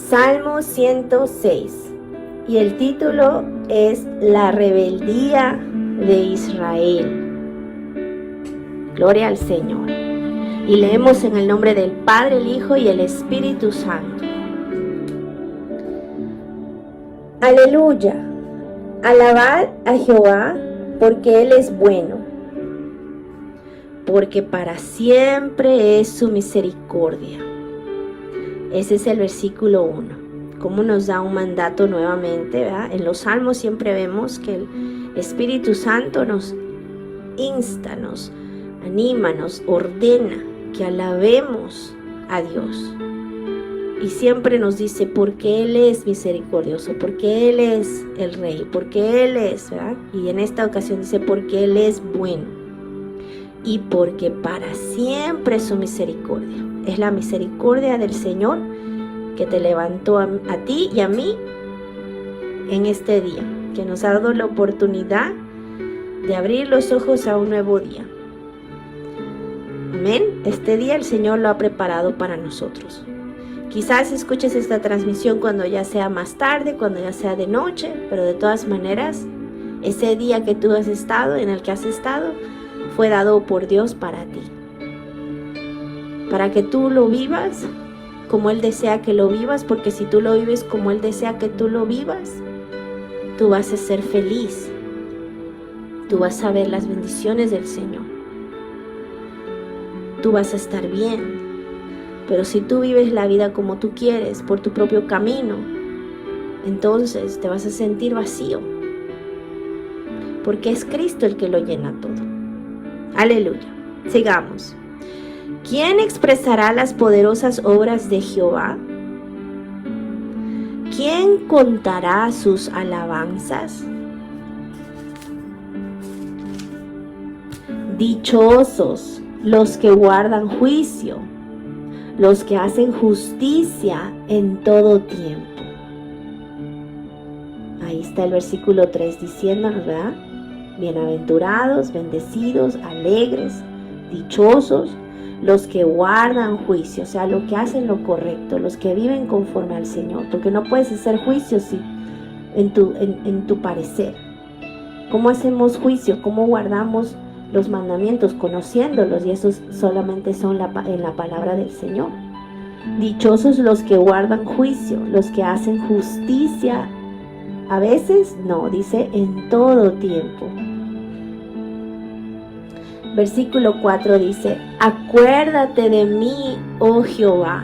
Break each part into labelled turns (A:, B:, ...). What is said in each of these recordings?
A: Salmo 106 y el título es La rebeldía de Israel. Gloria al Señor. Y leemos en el nombre del Padre, el Hijo y el Espíritu Santo. Aleluya. Alabad a Jehová, porque Él es bueno, porque para siempre es su misericordia. Ese es el versículo 1. Cómo nos da un mandato nuevamente, ¿verdad? En los salmos siempre vemos que el Espíritu Santo nos insta, nos anima, nos ordena que alabemos a Dios. Y siempre nos dice porque Él es misericordioso, porque Él es el Rey, porque Él es, ¿verdad? Y en esta ocasión dice porque Él es bueno. Y porque para siempre es su misericordia. Es la misericordia del Señor que te levantó a ti y a mí en este día, que nos ha dado la oportunidad de abrir los ojos a un nuevo día. Amén. Este día el Señor lo ha preparado para nosotros. Quizás escuches esta transmisión cuando ya sea más tarde, cuando ya sea de noche, pero de todas maneras, ese día que tú has estado, en el que has estado, fue dado por Dios para ti. Para que tú lo vivas como Él desea que lo vivas, porque si tú lo vives como Él desea que tú lo vivas, tú vas a ser feliz. Tú vas a ver las bendiciones del Señor. Tú vas a estar bien. Pero si tú vives la vida como tú quieres, por tu propio camino, entonces te vas a sentir vacío. Porque es Cristo el que lo llena todo. Aleluya. Sigamos. ¿Quién expresará las poderosas obras de Jehová? ¿Quién contará sus alabanzas? Dichosos los que guardan juicio, los que hacen justicia en todo tiempo. Ahí está el versículo 3 diciéndonos, ¿verdad? Bienaventurados, bendecidos, alegres, dichosos, los que guardan juicio, o sea, los que hacen lo correcto, los que viven conforme al Señor, porque no puedes hacer juicio en tu parecer. ¿Cómo hacemos juicio? ¿Cómo guardamos los mandamientos? Conociéndolos, y esos solamente son en la palabra del Señor. Dichosos los que guardan juicio, los que hacen justicia. A veces no, dice en todo tiempo. Versículo 4 dice, acuérdate de mí, oh Jehová,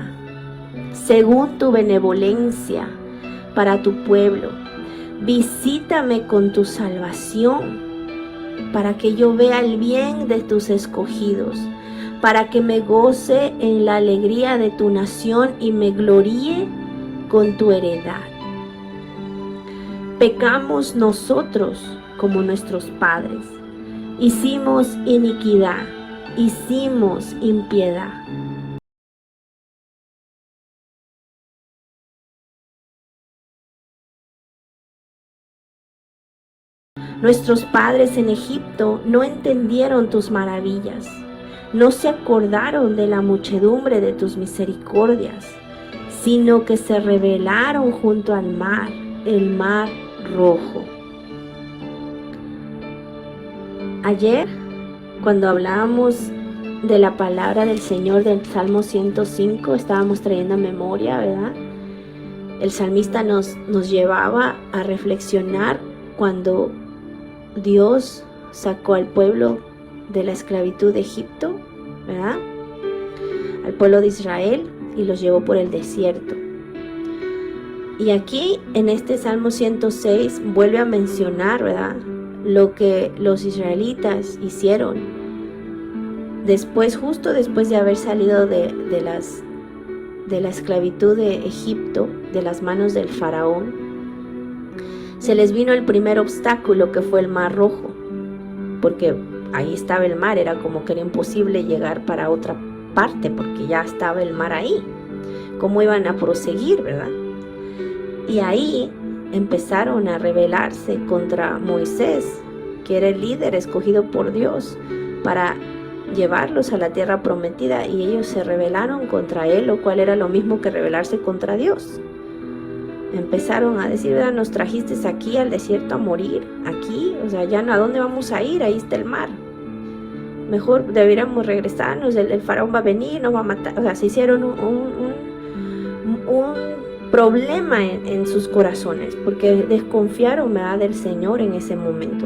A: según tu benevolencia para tu pueblo. Visítame con tu salvación, para que yo vea el bien de tus escogidos, para que me goce en la alegría de tu nación y me gloríe con tu heredad. Pecamos nosotros como nuestros padres. Hicimos iniquidad, hicimos impiedad. Nuestros padres en Egipto no entendieron tus maravillas, no se acordaron de la muchedumbre de tus misericordias, sino que se rebelaron junto al mar, el mar rojo. Ayer, cuando hablábamos de la palabra del Señor del Salmo 105, estábamos trayendo a memoria, ¿verdad? El salmista nos llevaba a reflexionar cuando Dios sacó al pueblo de la esclavitud de Egipto, ¿verdad? Al pueblo de Israel, y los llevó por el desierto. Y aquí, en este Salmo 106, vuelve a mencionar, ¿verdad?, lo que los israelitas hicieron después, justo después de haber salido de la esclavitud de Egipto, de las manos del faraón. Se les vino el primer obstáculo, que fue el mar rojo, porque ahí estaba el mar, era como que era imposible llegar para otra parte, porque ya estaba el mar ahí. ¿Cómo iban a proseguir, verdad? Y ahí empezaron a rebelarse contra Moisés, que era el líder escogido por Dios para llevarlos a la tierra prometida, y ellos se rebelaron contra él, lo cual era lo mismo que rebelarse contra Dios. empezaron a decir, ¿verdad? Nos trajiste aquí al desierto a morir, aquí, o sea, ya no, ¿a dónde vamos a ir? Ahí está el mar. Mejor deberíamos regresarnos, el faraón va a venir, nos va a matar. O sea, se hicieron un problema en sus corazones, porque desconfiaron, ¿verdad?, del Señor en ese momento.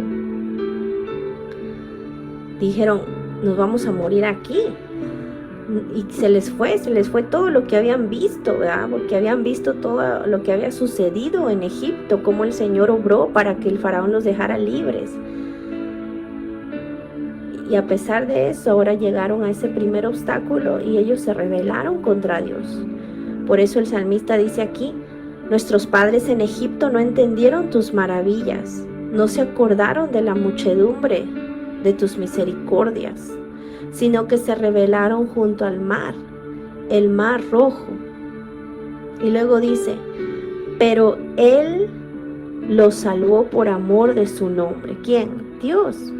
A: Dijeron, nos vamos a morir aquí. Y se les fue todo lo que habían visto, ¿verdad? Porque habían visto todo lo que había sucedido en Egipto, cómo el Señor obró para que el faraón los dejara libres. Y a pesar de eso, ahora llegaron a ese primer obstáculo y ellos se rebelaron contra Dios. Por eso el salmista dice aquí, nuestros padres en Egipto no entendieron tus maravillas, no se acordaron de la muchedumbre de tus misericordias, sino que se rebelaron junto al mar, el mar rojo. Y luego dice, pero Él los salvó por amor de su nombre. ¿Quién? Dios.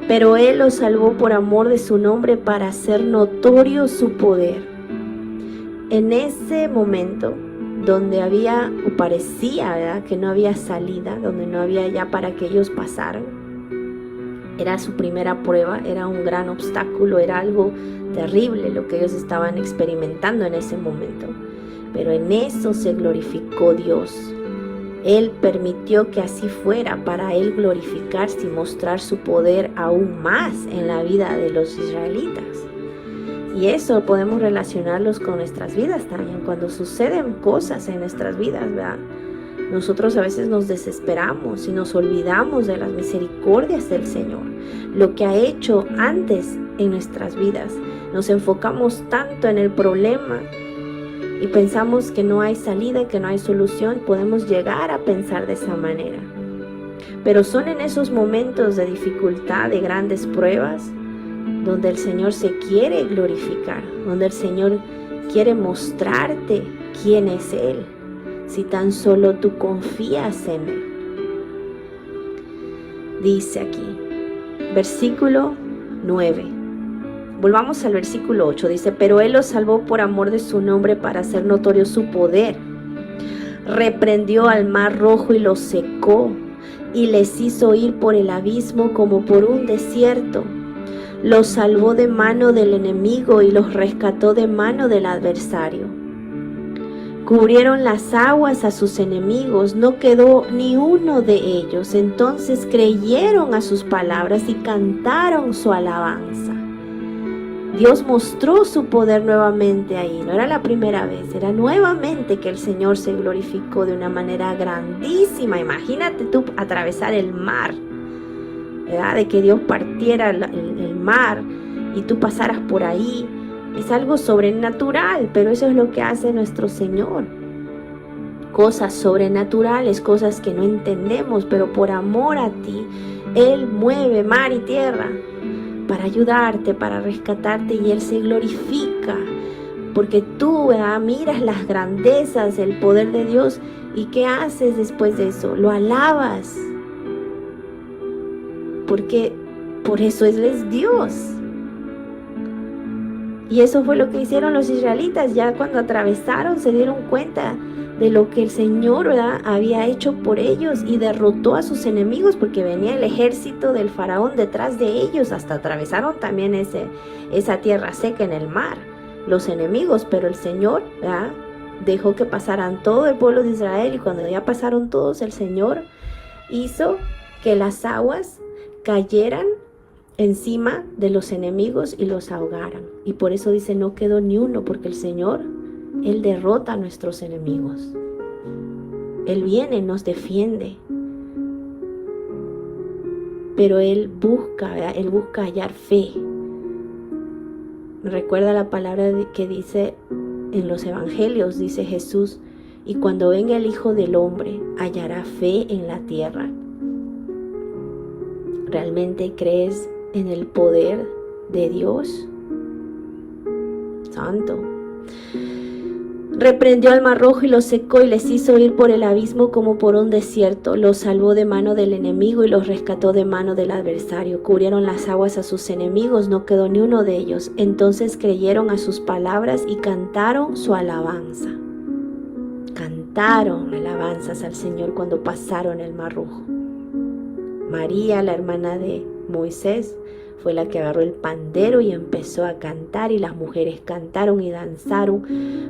A: Pero Él los salvó por amor de su nombre para hacer notorio su poder. En ese momento donde había, o parecía, ¿verdad?, que no había salida, donde no había ya para que ellos pasaran, era su primera prueba, era un gran obstáculo, era algo terrible lo que ellos estaban experimentando en ese momento. Pero en eso se glorificó Dios. Él permitió que así fuera para Él glorificarse y mostrar su poder aún más en la vida de los israelitas. Y eso podemos relacionarlos con nuestras vidas también. Cuando suceden cosas en nuestras vidas, ¿verdad?, nosotros a veces nos desesperamos y nos olvidamos de las misericordias del Señor, lo que ha hecho antes en nuestras vidas. Nos enfocamos tanto en el problema y pensamos que no hay salida, que no hay solución. Podemos llegar a pensar de esa manera. Pero son en esos momentos de dificultad, de grandes pruebas, donde el Señor se quiere glorificar, donde el Señor quiere mostrarte quién es Él. Si tan solo tú confías en Él. Dice aquí, versículo 9. Volvamos al versículo 8. Dice, pero Él los salvó por amor de su nombre para hacer notorio su poder. Reprendió al mar rojo y lo secó, y les hizo ir por el abismo como por un desierto. Los salvó de mano del enemigo y los rescató de mano del adversario. Cubrieron las aguas a sus enemigos, no quedó ni uno de ellos. Entonces creyeron a sus palabras y cantaron su alabanza. Dios mostró su poder nuevamente ahí. No era la primera vez, era nuevamente que el Señor se glorificó de una manera grandísima. Imagínate tú atravesar el mar, ¿verdad?, de que Dios partiera el mar y tú pasaras por ahí. Es algo sobrenatural, pero eso es lo que hace nuestro Señor. Cosas sobrenaturales, cosas que no entendemos, pero por amor a ti, Él mueve mar y tierra para ayudarte, para rescatarte, y Él se glorifica. Porque tú, ¿verdad?, miras las grandezas, el poder de Dios, ¿y qué haces después de eso? Lo alabas. Porque por eso Él es Dios. Y eso fue lo que hicieron los israelitas. Ya cuando atravesaron se dieron cuenta de lo que el Señor, ¿verdad?, había hecho por ellos, y derrotó a sus enemigos, porque venía el ejército del faraón detrás de ellos. Hasta atravesaron también esa tierra seca en el mar, los enemigos. Pero el Señor, ¿verdad?, dejó que pasaran todo el pueblo de Israel, y cuando ya pasaron todos, el Señor hizo que las aguas cayeran encima de los enemigos y los ahogaran. Y por eso dice, no quedó ni uno, porque el Señor, Él derrota a nuestros enemigos. Él viene, nos defiende. Pero Él busca, ¿verdad?, Él busca hallar fe. Recuerda la palabra que dice en los evangelios, dice Jesús, y cuando venga el Hijo del Hombre, hallará fe en la tierra. ¿Realmente crees en el poder de Dios? Santo. Reprendió al mar rojo y los secó, y les hizo ir por el abismo como por un desierto. Los salvó de mano del enemigo y los rescató de mano del adversario. Cubrieron las aguas a sus enemigos, no quedó ni uno de ellos. Entonces creyeron a sus palabras y cantaron su alabanza. Cantaron cantaron alabanzas al Señor cuando pasaron el Mar Rojo. María, la hermana de Moisés, fue la que agarró el pandero y empezó a cantar, y las mujeres cantaron y danzaron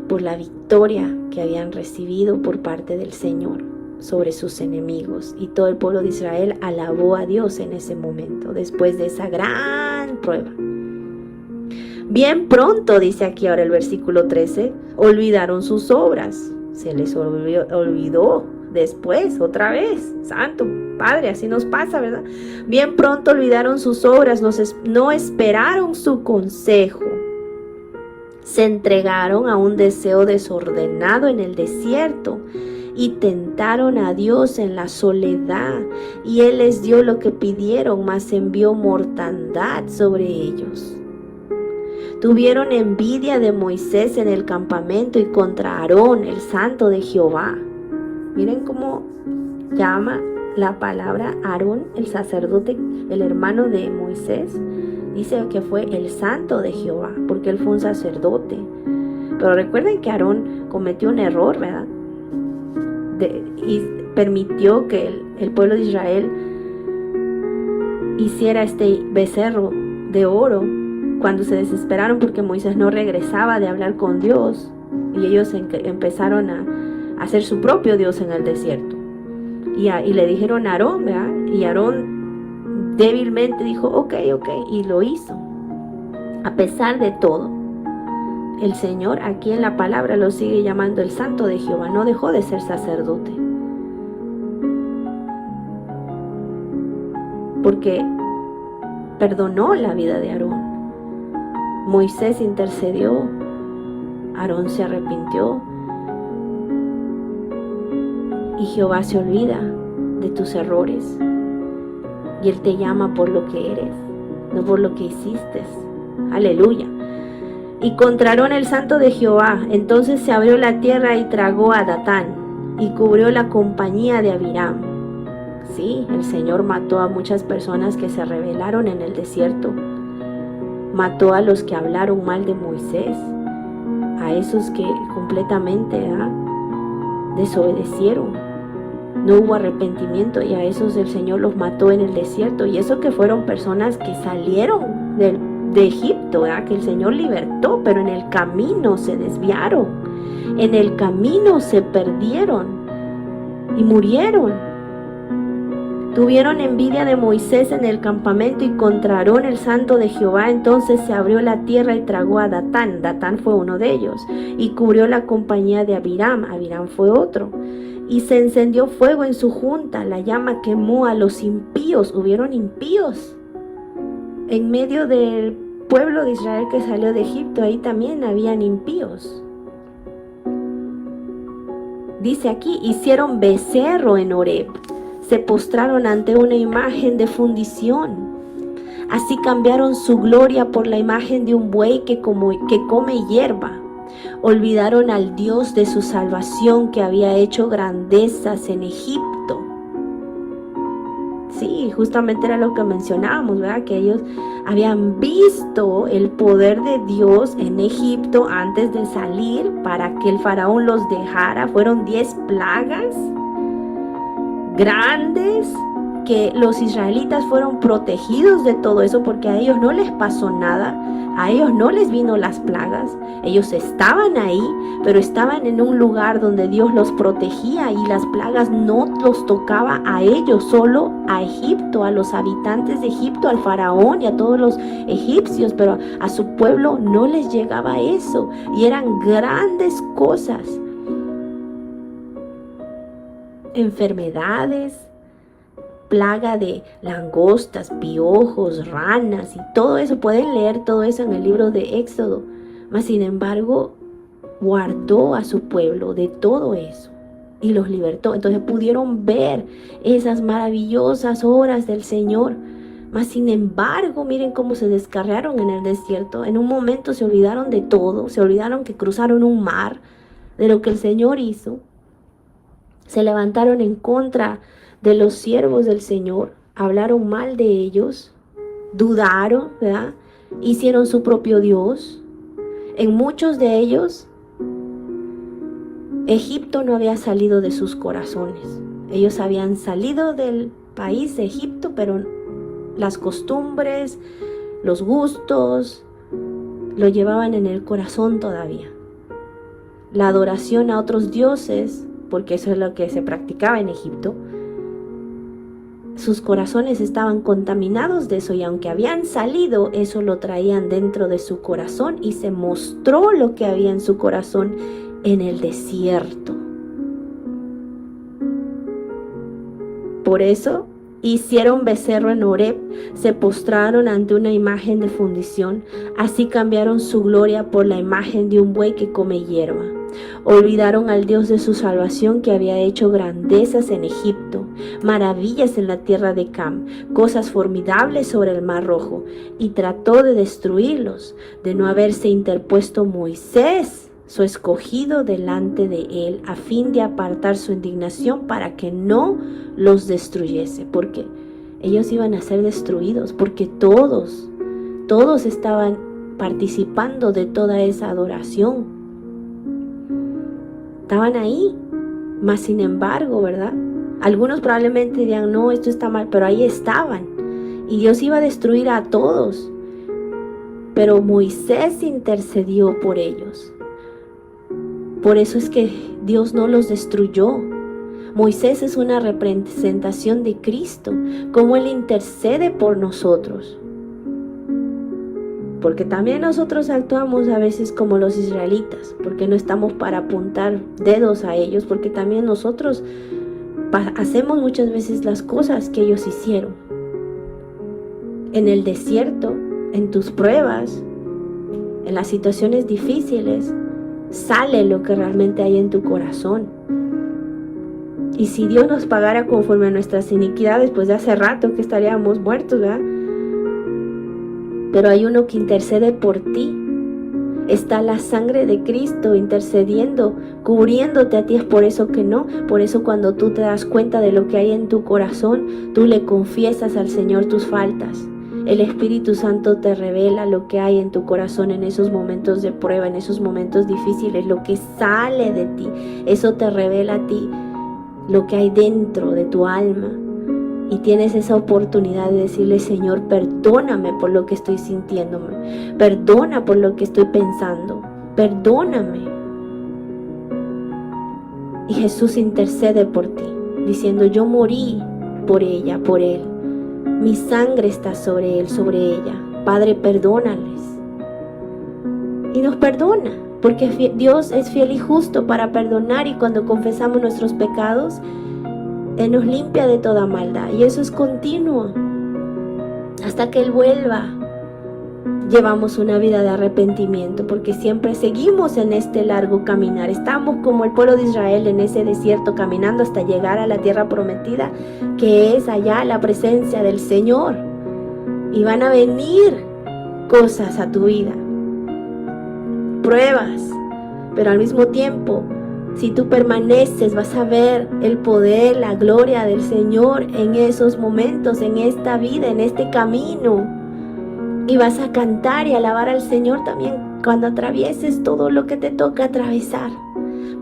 A: por la victoria que habían recibido por parte del Señor sobre sus enemigos. Y todo el pueblo de Israel alabó a Dios en ese momento, después de esa gran prueba. Bien pronto, dice aquí ahora el versículo 13, olvidaron sus obras. Se les olvidó después, otra vez. Santo Padre, así nos pasa, ¿verdad? Bien pronto olvidaron sus obras, no esperaron su consejo. Se entregaron a un deseo desordenado en el desierto y tentaron a Dios en la soledad, y Él les dio lo que pidieron, mas envió mortandad sobre ellos. Tuvieron envidia de Moisés en el campamento y contra Aarón, el santo de Jehová. Miren cómo llama la palabra Aarón, el sacerdote, el hermano de Moisés. Dice que fue el santo de Jehová, porque él fue un sacerdote. Pero recuerden que Aarón cometió un error, ¿verdad? Y permitió que el pueblo de Israel hiciera este becerro de oro cuando se desesperaron porque Moisés no regresaba de hablar con Dios, y ellos empezaron a hacer su propio Dios en el desierto. Y le dijeron a Aarón, ¿verdad? Y Aarón débilmente dijo, ok, y lo hizo. A pesar de todo, el Señor aquí en la palabra lo sigue llamando el santo de Jehová. No dejó de ser sacerdote, porque perdonó la vida de Aarón. Moisés intercedió, Aarón se arrepintió, y Jehová se olvida de tus errores, y Él te llama por lo que eres, no por lo que hiciste. Aleluya. Y contra Aarón el santo de Jehová, entonces se abrió la tierra y tragó a Datán, y cubrió la compañía de Abiram. Sí, el Señor mató a muchas personas que se rebelaron en el desierto. Mató a los que hablaron mal de Moisés, a esos que completamente desobedecieron. No hubo arrepentimiento, y a esos el Señor los mató en el desierto. Y eso que fueron personas que salieron de Egipto, que el Señor libertó, pero en el camino se desviaron, en el camino se perdieron y murieron. Tuvieron envidia de Moisés en el campamento y contra Aarón el santo de Jehová, entonces se abrió la tierra y tragó a Datán. Datán fue uno de ellos, y cubrió la compañía de Abiram. Abiram fue otro. Y se encendió fuego en su junta, la llama quemó a los impíos. Hubieron impíos en medio del pueblo de Israel que salió de Egipto. Ahí también habían impíos. Dice aquí, hicieron becerro en Horeb, se postraron ante una imagen de fundición. Así cambiaron su gloria por la imagen de un buey que come hierba. Olvidaron al Dios de su salvación, que había hecho grandezas en Egipto. Sí, justamente era lo que mencionábamos, ¿verdad? Que ellos habían visto el poder de Dios en Egipto antes de salir para que el faraón los dejara. Fueron 10 plagas grandes, que los israelitas fueron protegidos de todo eso, porque a ellos no les pasó nada, a ellos no les vino las plagas. Ellos estaban ahí, pero estaban en un lugar donde Dios los protegía, y las plagas no los tocaba a ellos, solo a Egipto, a los habitantes de Egipto, al faraón y a todos los egipcios, pero a su pueblo no les llegaba eso, y eran grandes cosas. Enfermedades, plaga de langostas, piojos, ranas y todo eso. Pueden leer todo eso en el libro de Éxodo. Mas sin embargo, guardó a su pueblo de todo eso y los libertó. Entonces pudieron ver esas maravillosas obras del Señor. Mas sin embargo, miren cómo se descarriaron en el desierto. En un momento se olvidaron de todo, se olvidaron que cruzaron un mar, de lo que el Señor hizo. Se levantaron en contra de los siervos del Señor, hablaron mal de ellos, dudaron, ¿verdad? Hicieron su propio Dios. En muchos de ellos Egipto no había salido de sus corazones. Ellos habían salido del país de Egipto, pero las costumbres, los gustos, lo llevaban en el corazón todavía. La adoración a otros dioses, porque eso es lo que se practicaba en Egipto, sus corazones estaban contaminados de eso, y aunque habían salido, eso lo traían dentro de su corazón, y se mostró lo que había en su corazón en el desierto. Por eso hicieron becerro en Horeb, se postraron ante una imagen de fundición, así cambiaron su gloria por la imagen de un buey que come hierba. Olvidaron al Dios de su salvación, que había hecho grandezas en Egipto, maravillas en la tierra de Cam, cosas formidables sobre el mar Rojo, y trató de destruirlos, de no haberse interpuesto Moisés, su escogido, delante de él, a fin de apartar su indignación para que no los destruyese, porque ellos iban a ser destruidos, porque todos estaban participando de toda esa adoración. Estaban ahí, mas sin embargo, ¿verdad? Algunos probablemente digan, no, esto está mal, pero ahí estaban. Y Dios iba a destruir a todos. Pero Moisés intercedió por ellos. Por eso es que Dios no los destruyó. Moisés es una representación de Cristo, como Él intercede por nosotros. Porque también nosotros actuamos a veces como los israelitas, porque no estamos para apuntar dedos a ellos, porque también nosotros hacemos muchas veces las cosas que ellos hicieron. En el desierto, en tus pruebas, en las situaciones difíciles, sale lo que realmente hay en tu corazón. Y si Dios nos pagara conforme a nuestras iniquidades, pues de hace rato que estaríamos muertos, ¿verdad? Pero hay uno que intercede por ti. Está la sangre de Cristo intercediendo, cubriéndote a ti. Es por eso que no. Por eso cuando tú te das cuenta de lo que hay en tu corazón, tú le confiesas al Señor tus faltas. El Espíritu Santo te revela lo que hay en tu corazón en esos momentos de prueba, en esos momentos difíciles, lo que sale de ti. Eso te revela a ti lo que hay dentro de tu alma. Y tienes esa oportunidad de decirle, Señor, perdóname por lo que estoy sintiéndome. Perdona por lo que estoy pensando. Perdóname. Y Jesús intercede por ti, diciendo, yo morí por ella, por él. Mi sangre está sobre él, sobre ella. Padre, perdónales. Y nos perdona, porque Dios es fiel y justo para perdonar, y cuando confesamos nuestros pecados, Él nos limpia de toda maldad, y eso es continuo hasta que Él vuelva. Llevamos una vida de arrepentimiento porque siempre seguimos en este largo caminar. Estamos como el pueblo de Israel en ese desierto, caminando hasta llegar a la tierra prometida, que es allá la presencia del Señor. Y van a venir cosas a tu vida, pruebas, pero al mismo tiempo, si tú permaneces, vas a ver el poder, la gloria del Señor en esos momentos, en esta vida, en este camino. Y vas a cantar y alabar al Señor también cuando atravieses todo lo que te toca atravesar.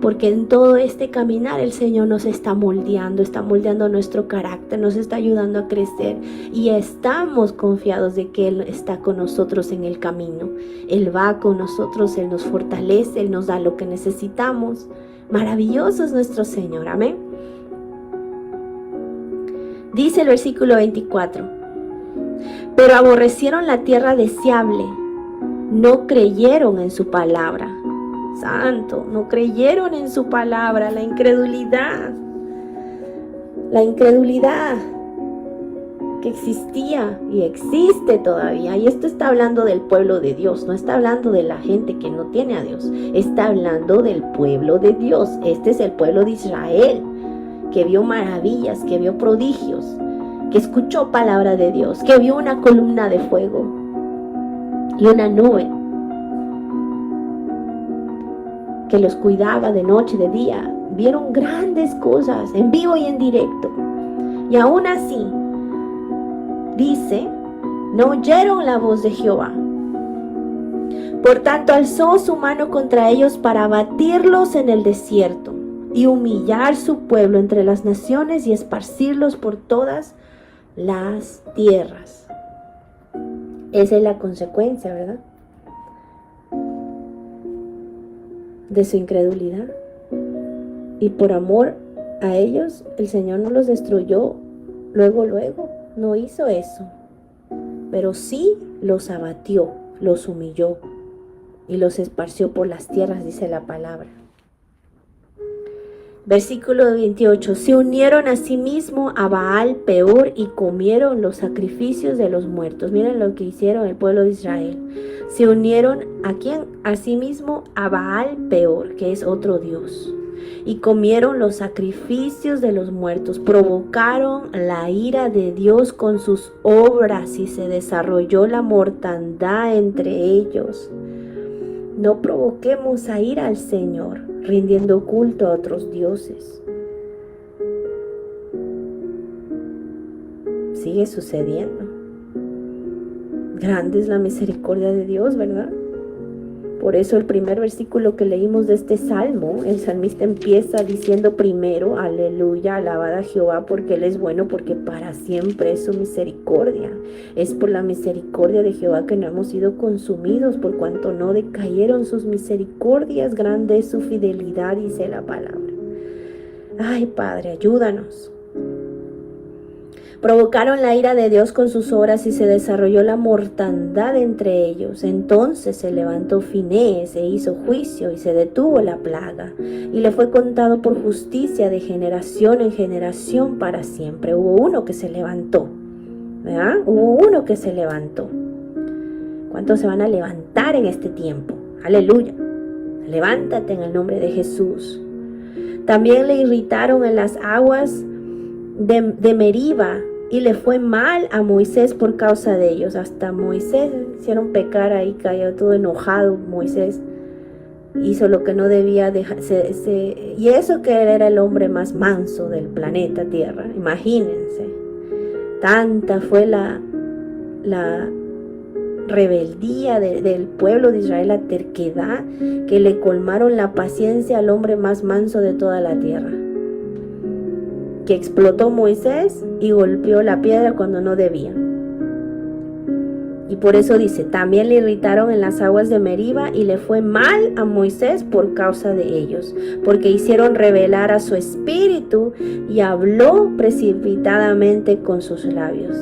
A: Porque en todo este caminar el Señor nos está moldeando nuestro carácter, nos está ayudando a crecer. Y estamos confiados de que Él está con nosotros en el camino. Él va con nosotros, Él nos fortalece, Él nos da lo que necesitamos. Maravilloso es nuestro Señor, amén. Dice el versículo 24: pero aborrecieron la tierra deseable, no creyeron en su palabra. Santo, no creyeron en su palabra. La incredulidad que existía y existe todavía. Y esto está hablando del pueblo de Dios, no está hablando de la gente que no tiene a Dios, está hablando del pueblo de Dios. Este es el pueblo de Israel, que vio maravillas, que vio prodigios, que escuchó palabra de Dios, que vio una columna de fuego y una nube que los cuidaba de noche y de día. Vieron grandes cosas en vivo y en directo. Y aún así, dice, no oyeron la voz de Jehová. Por tanto, alzó su mano contra ellos para abatirlos en el desierto. y humillar su pueblo entre las naciones y esparcirlos por todas las tierras. Esa es la consecuencia, ¿verdad?, de su incredulidad. Y por amor a ellos, el Señor no los destruyó luego, no hizo eso. Pero sí los abatió, los humilló y los esparció por las tierras, dice la palabra. Versículo 28. Se unieron a sí mismo a Baal Peor y comieron los sacrificios de los muertos. Miren lo que hicieron el pueblo de Israel. Se unieron ¿a quién? A sí mismo a Baal Peor, que es otro dios. Y comieron los sacrificios de los muertos. Provocaron la ira de Dios con sus obras y se desarrolló la mortandad entre ellos. No provoquemos a ira al Señor, rindiendo culto a otros dioses. Sigue sucediendo. Grande es la misericordia de Dios, ¿verdad? Por eso el primer versículo que leímos de este salmo, el salmista empieza diciendo primero, aleluya, alabad a Jehová porque Él es bueno, porque para siempre es su misericordia. Es por la misericordia de Jehová que no hemos sido consumidos, por cuanto no decayeron sus misericordias, grande es su fidelidad, dice la palabra. Ay, Padre, ayúdanos. Provocaron la ira de Dios con sus obras y se desarrolló la mortandad entre ellos. Entonces se levantó Finehés e hizo juicio y se detuvo la plaga. Y le fue contado por justicia de generación en generación para siempre. Hubo uno que se levantó, ¿verdad? Hubo uno que se levantó. ¿Cuántos se van a levantar en este tiempo? Aleluya. Levántate en el nombre de Jesús. También le irritaron en las aguas de Meriba. Y le fue mal a Moisés por causa de ellos. Hasta Moisés hicieron pecar ahí, cayó todo enojado. Moisés hizo lo que no debía dejar. Y eso que él era el hombre más manso del planeta Tierra. Imagínense. Tanta fue la rebeldía del pueblo de Israel, la terquedad, que le colmaron la paciencia al hombre más manso de toda la tierra, que explotó Moisés y golpeó la piedra cuando no debía. Y por eso dice, también le irritaron en las aguas de Meriba y le fue mal a Moisés por causa de ellos, porque hicieron rebelar a su espíritu y habló precipitadamente con sus labios.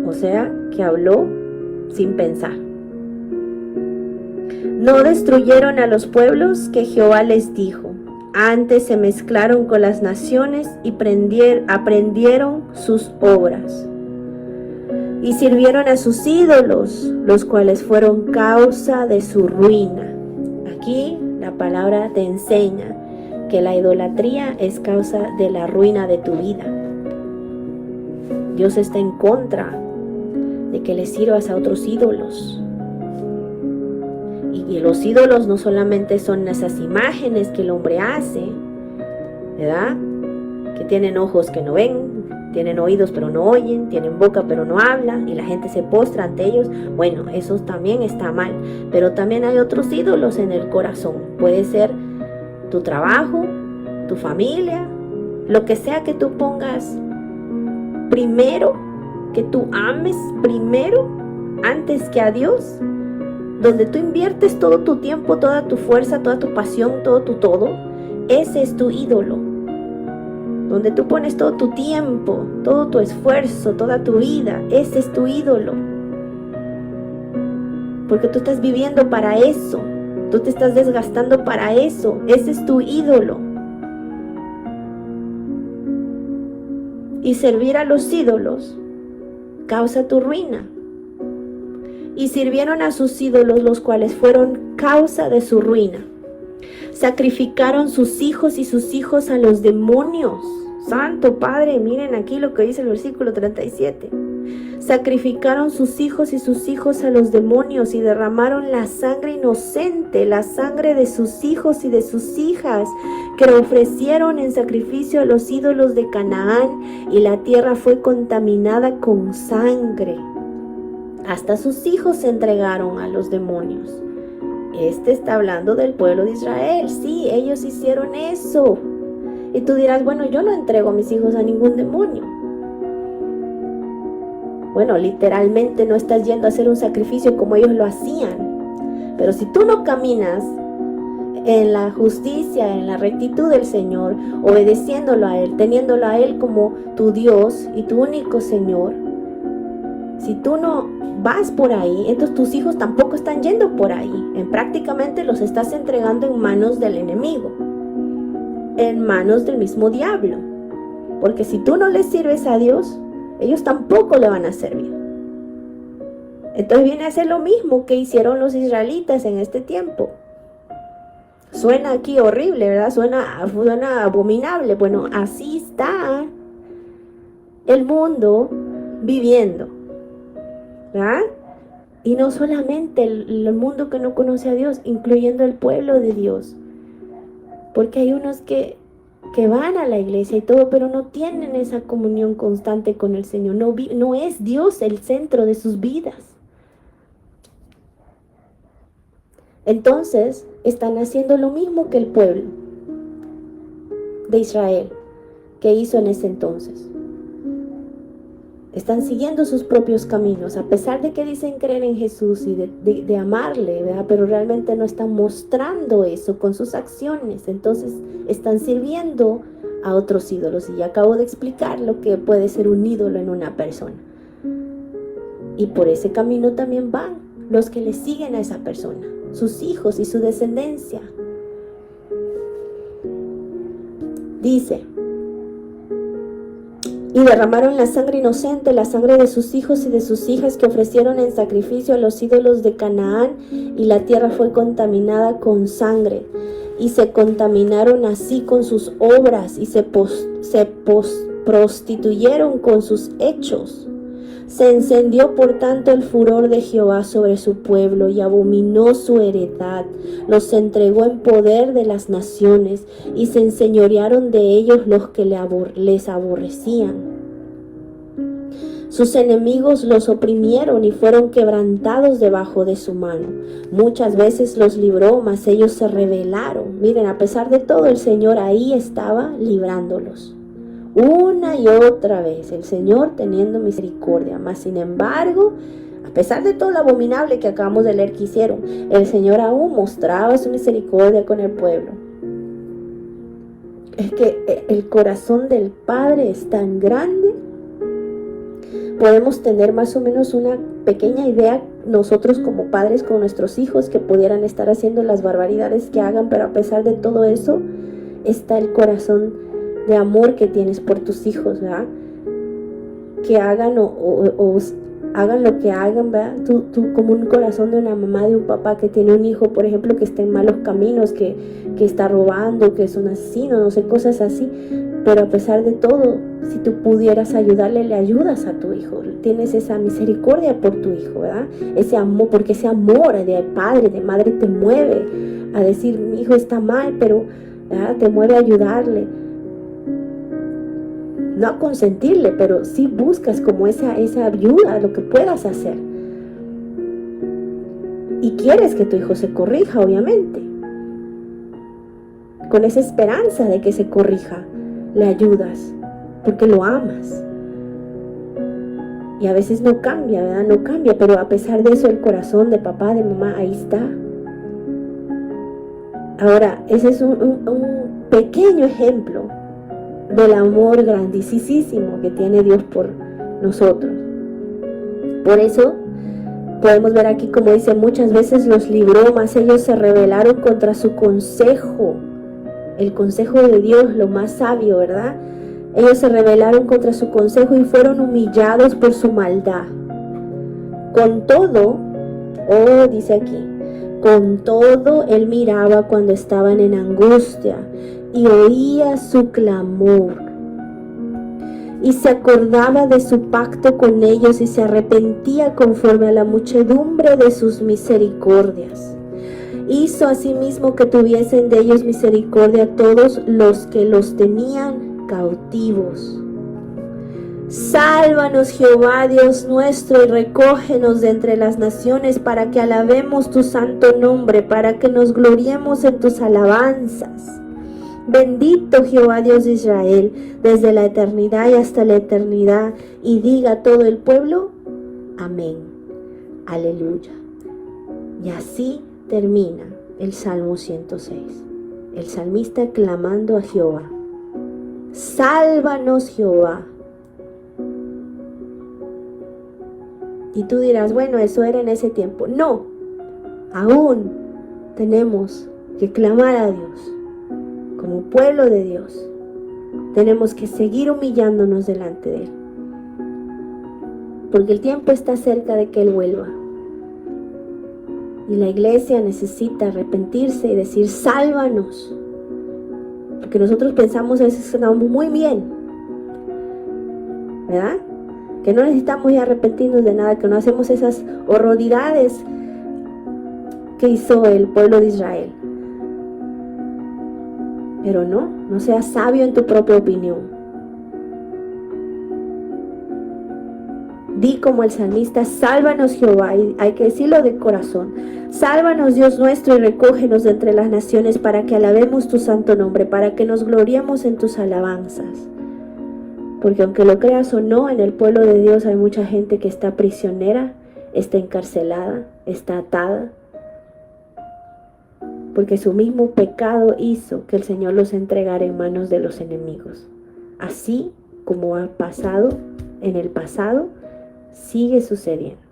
A: O sea, que habló sin pensar. No destruyeron a los pueblos que Jehová les dijo. Antes se mezclaron con las naciones y aprendieron sus obras. Y sirvieron a sus ídolos, los cuales fueron causa de su ruina. Aquí la palabra te enseña que la idolatría es causa de la ruina de tu vida. Dios está en contra de que le sirvas a otros ídolos. Y los ídolos no solamente son esas imágenes que el hombre hace, ¿verdad? Que tienen ojos que no ven, tienen oídos pero no oyen, tienen boca pero no hablan, y la gente se postra ante ellos. Bueno, eso también está mal. Pero también hay otros ídolos en el corazón. Puede ser tu trabajo, tu familia, lo que sea que tú pongas primero, que tú ames primero antes que a Dios. Donde tú inviertes todo tu tiempo, toda tu fuerza, toda tu pasión, todo tu todo, ese es tu ídolo. Donde tú pones todo tu tiempo, todo tu esfuerzo, toda tu vida, ese es tu ídolo. Porque tú estás viviendo para eso, tú te estás desgastando para eso, ese es tu ídolo. Y servir a los ídolos causa tu ruina. Y sirvieron a sus ídolos, los cuales fueron causa de su ruina. Sacrificaron sus hijos y sus hijos a los demonios. Santo Padre, miren aquí lo que dice el versículo 37. Sacrificaron sus hijos y sus hijos a los demonios y derramaron la sangre inocente, la sangre de sus hijos y de sus hijas, que ofrecieron en sacrificio a los ídolos de Canaán, y la tierra fue contaminada con sangre. Hasta sus hijos se entregaron a los demonios. Este está hablando del pueblo de Israel. Sí, ellos hicieron eso. Y tú dirás, bueno, yo no entrego a mis hijos a ningún demonio. Bueno, literalmente no estás yendo a hacer un sacrificio como ellos lo hacían. Pero si tú no caminas en la justicia, en la rectitud del Señor, obedeciéndolo a Él, teniéndolo a Él como tu Dios y tu único Señor, si tú no vas por ahí, entonces tus hijos tampoco están yendo por ahí. Prácticamente los estás entregando en manos del enemigo, en manos del mismo diablo. Porque si tú no les sirves a Dios, ellos tampoco le van a servir. Entonces viene a ser lo mismo que hicieron los israelitas en este tiempo. Suena aquí horrible, ¿verdad? Suena abominable. Bueno, así está el mundo viviendo, ¿verdad? Y no solamente el mundo que no conoce a Dios, incluyendo el pueblo de Dios. Porque hay unos que van a la iglesia y todo, pero no tienen esa comunión constante con el Señor. No es Dios el centro de sus vidas. Entonces, están haciendo lo mismo que el pueblo de Israel que hizo en ese entonces. Están siguiendo sus propios caminos, a pesar de que dicen creer en Jesús y de amarle, ¿verdad? Pero realmente no están mostrando eso con sus acciones. Entonces están sirviendo a otros ídolos. Y ya acabo de explicar lo que puede ser un ídolo en una persona. Y por ese camino también van los que le siguen a esa persona, sus hijos y su descendencia. Dice: y derramaron la sangre inocente, la sangre de sus hijos y de sus hijas que ofrecieron en sacrificio a los ídolos de Canaán, y la tierra fue contaminada con sangre, y se contaminaron así con sus obras, y se prostituyeron con sus hechos. Se encendió por tanto el furor de Jehová sobre su pueblo, y abominó su heredad. Los entregó en poder de las naciones, y se enseñorearon de ellos los que les aborrecían. Sus enemigos los oprimieron y fueron quebrantados debajo de su mano. Muchas veces los libró, mas ellos se rebelaron. Miren, a pesar de todo, el Señor ahí estaba librándolos. Una y otra vez, el Señor teniendo misericordia. Mas sin embargo, a pesar de todo lo abominable que acabamos de leer que hicieron, el Señor aún mostraba su misericordia con el pueblo. Es que el corazón del Padre es tan grande. Podemos tener más o menos una pequeña idea nosotros como padres con nuestros hijos que pudieran estar haciendo las barbaridades que hagan, pero a pesar de todo eso está el corazón de amor que tienes por tus hijos, ¿verdad? Que hagan o hagan lo que hagan, ¿verdad? Tú como un corazón de una mamá, de un papá que tiene un hijo, por ejemplo, que está en malos caminos, que está robando, que es un asesino, no sé, cosas así. Pero a pesar de todo, si tú pudieras ayudarle, le ayudas a tu hijo. Tienes esa misericordia por tu hijo, ¿verdad? Ese amor, porque ese amor de padre, de madre te mueve a decir, mi hijo está mal, pero ¿verdad? Te mueve a ayudarle. No a consentirle, pero sí buscas como esa ayuda, lo que puedas hacer. Y quieres que tu hijo se corrija, obviamente. Con esa esperanza de que se corrija, le ayudas, porque lo amas. Y a veces no cambia, ¿verdad? No cambia, pero a pesar de eso el corazón de papá, de mamá, ahí está. Ahora, ese es un pequeño ejemplo del amor grandísimo que tiene Dios por nosotros. Por eso podemos ver aquí como dice, muchas veces los libró, mas ellos se rebelaron contra su consejo, el consejo de Dios, lo más sabio, ¿verdad? Ellos se rebelaron contra su consejo y fueron humillados por su maldad. Con todo, dice aquí, con todo él miraba cuando estaban en angustia y oía su clamor, y se acordaba de su pacto con ellos y se arrepentía conforme a la muchedumbre de sus misericordias. Hizo asimismo que tuviesen de ellos misericordia todos los que los tenían cautivos. Sálvanos, Jehová, Dios nuestro, y recógenos de entre las naciones para que alabemos tu santo nombre, para que nos gloriemos en tus alabanzas. Bendito Jehová, Dios de Israel, desde la eternidad y hasta la eternidad. Y diga todo el pueblo, amén. Aleluya. Y así termina el Salmo 106. El salmista clamando a Jehová. Sálvanos, Jehová. Y tú dirás, bueno, eso era en ese tiempo. No, aún tenemos que clamar a Dios. Como pueblo de Dios, tenemos que seguir humillándonos delante de Él. Porque el tiempo está cerca de que Él vuelva. Y la iglesia necesita arrepentirse y decir, sálvanos. Porque nosotros pensamos a veces que estamos muy bien, ¿verdad? Que no necesitamos ya arrepentirnos de nada, que no hacemos esas horroridades que hizo el pueblo de Israel. Pero no seas sabio en tu propia opinión. Di como el salmista, sálvanos Jehová, y hay que decirlo de corazón. Sálvanos Dios nuestro y recógenos de entre las naciones para que alabemos tu santo nombre, para que nos gloriemos en tus alabanzas. Porque aunque lo creas o no, en el pueblo de Dios hay mucha gente que está prisionera, está encarcelada, está atada. Porque su mismo pecado hizo que el Señor los entregara en manos de los enemigos. Así como ha pasado en el pasado, sigue sucediendo.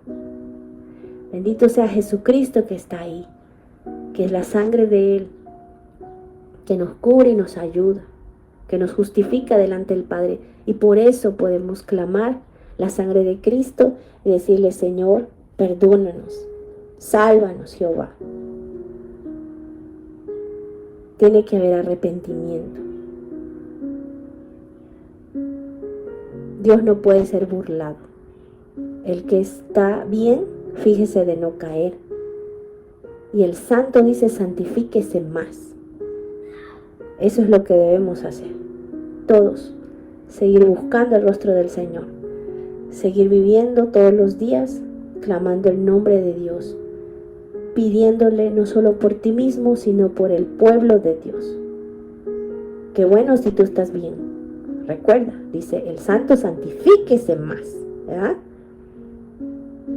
A: Bendito sea Jesucristo que está ahí, que es la sangre de Él, que nos cubre y nos ayuda, que nos justifica delante del Padre. Y por eso podemos clamar la sangre de Cristo y decirle, Señor, perdónanos, sálvanos, Jehová. Tiene que haber arrepentimiento. Dios no puede ser burlado. El que está bien, fíjese de no caer. Y el santo dice, santifíquese más. Eso es lo que debemos hacer. Todos. Seguir buscando el rostro del Señor. Seguir viviendo todos los días, clamando el nombre de Dios. Pidiéndole no solo por ti mismo, sino por el pueblo de Dios. Qué bueno si tú estás bien. Recuerda, dice el santo, santifíquese más, ¿verdad?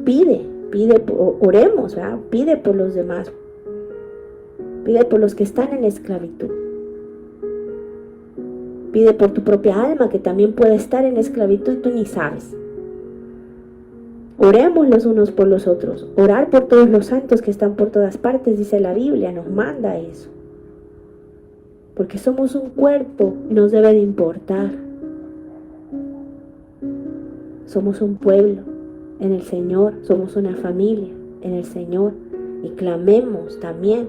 A: Pide, oremos, ¿verdad? Pide por los demás. Pide por los que están en esclavitud. Pide por tu propia alma, que también puede estar en esclavitud y tú ni sabes. Oremos los unos por los otros. Orar por todos los santos que están por todas partes, dice la Biblia, nos manda eso. Porque somos un cuerpo y nos debe de importar. Somos un pueblo en el Señor, somos una familia en el Señor. Y clamemos también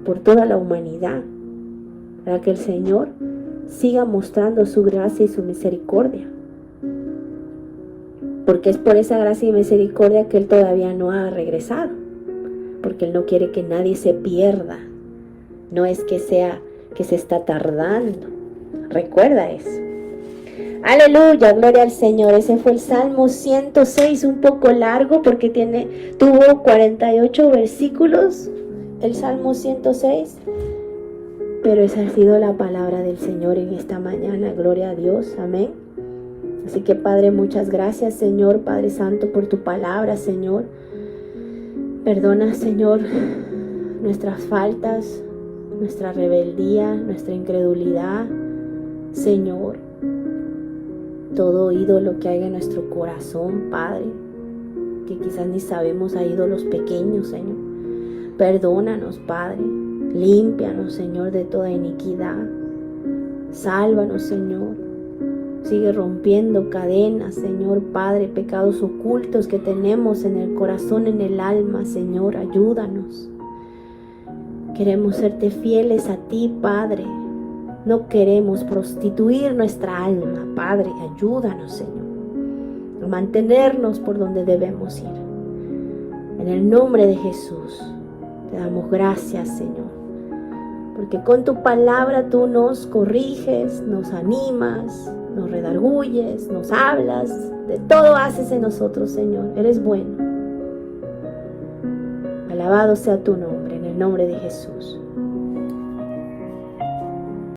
A: por toda la humanidad, para que el Señor siga mostrando su gracia y su misericordia. Porque es por esa gracia y misericordia que Él todavía no ha regresado. Porque Él no quiere que nadie se pierda. No es que sea que se está tardando. Recuerda eso. Aleluya, gloria al Señor. Ese fue el Salmo 106, un poco largo porque tuvo 48 versículos. El Salmo 106. Pero esa ha sido la palabra del Señor en esta mañana. Gloria a Dios. Amén. Así que Padre, muchas gracias, Señor, Padre Santo, por tu palabra, Señor. Perdona, Señor, nuestras faltas, nuestra rebeldía, nuestra incredulidad, Señor. Todo ídolo que haya en nuestro corazón, Padre, que quizás ni sabemos, a ídolos pequeños, Señor. Perdónanos, Padre. Límpianos, Señor, de toda iniquidad. Sálvanos, Señor. Sigue rompiendo cadenas, Señor Padre, pecados ocultos que tenemos en el corazón, en el alma, Señor, ayúdanos. Queremos serte fieles a ti, Padre. No queremos prostituir nuestra alma, Padre, ayúdanos, Señor, a mantenernos por donde debemos ir. En el nombre de Jesús, te damos gracias, Señor, porque con tu palabra tú nos corriges, nos animas, nos redarguyes, nos hablas, de todo haces en nosotros, Señor. Eres bueno. Alabado sea tu nombre, en el nombre de Jesús.